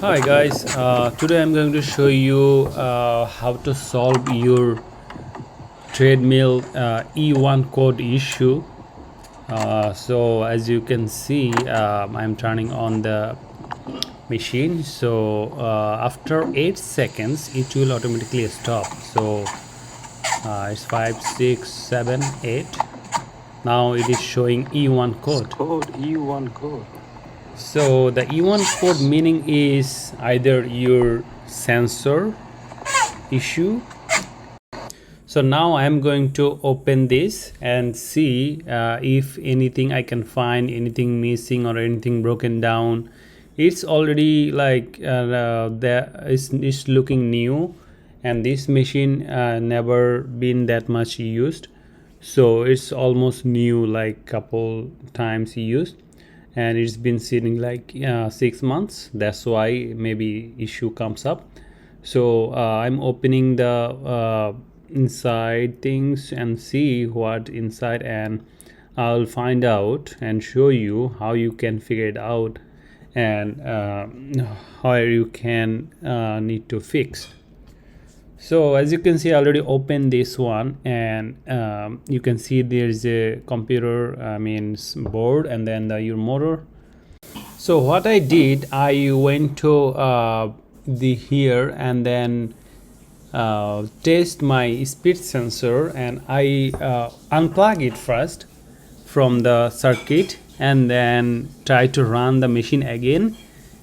Hi guys, today I'm going to show you how to solve your treadmill E1 code issue. So as you can see, I'm turning on the machine. So after 8 seconds it will automatically stop. So it's 5, 6, 7, 8. Now it is showing E1 code. E1 code. So the E1 code meaning is either your sensor issue. So now I'm going to open this and see if anything I can find, anything missing or anything broken down. It's already like it's looking new, and this machine never been that much used, so it's almost new, like couple times used, and it's been sitting like 6 months. That's why maybe issue comes up. So I'm opening the inside things and see what inside, and I'll find out and show you how you can figure it out, and how you can need to fix. So as you can see, I already opened this one, and you can see there's a computer, board, and then your motor. So what I did, I went to the here and then test my speed sensor, and I unplug it first from the circuit and then try to run the machine again,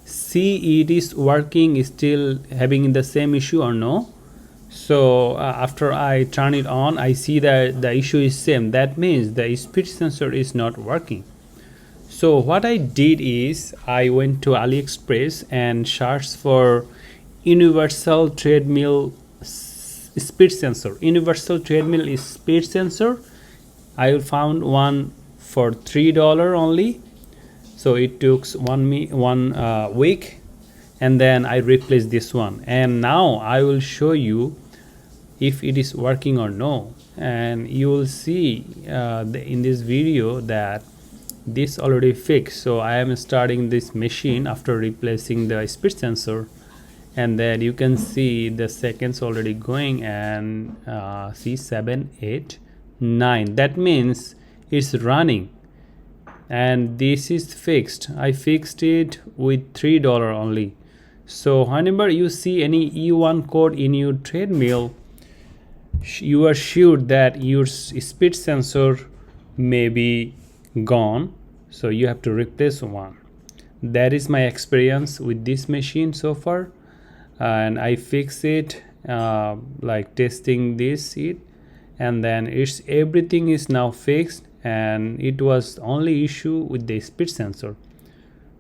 see it is working, still having the same issue or no. So after I turn it on, I see that the issue is same. That means the speed sensor is not working. So what I did is I went to AliExpress and searched for universal treadmill speed sensor. Universal treadmill is speed sensor. I found one for $3 only. So it took one week, and then I replaced this one, and now I will show you if it is working or no, and you will see in this video that this already fixed. So I am starting this machine after replacing the speed sensor, and then you can see the seconds already going, and see 7, 8, 9. That means it's running, and this is fixed. I fixed it with $3 only. So whenever you see any E1 code in your treadmill, you are sure that your speed sensor may be gone, so you have to replace one. That is my experience with this machine so far, and I fix it like testing this it, and then everything is now fixed, and it was only issue with the speed sensor.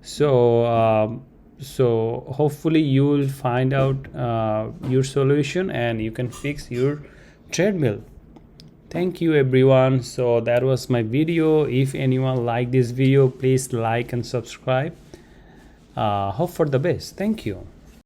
So so hopefully you will find out your solution, and you can fix your treadmill. Thank you everyone. So that was my video. If anyone liked this video, please like and subscribe. Hope for the best. Thank you.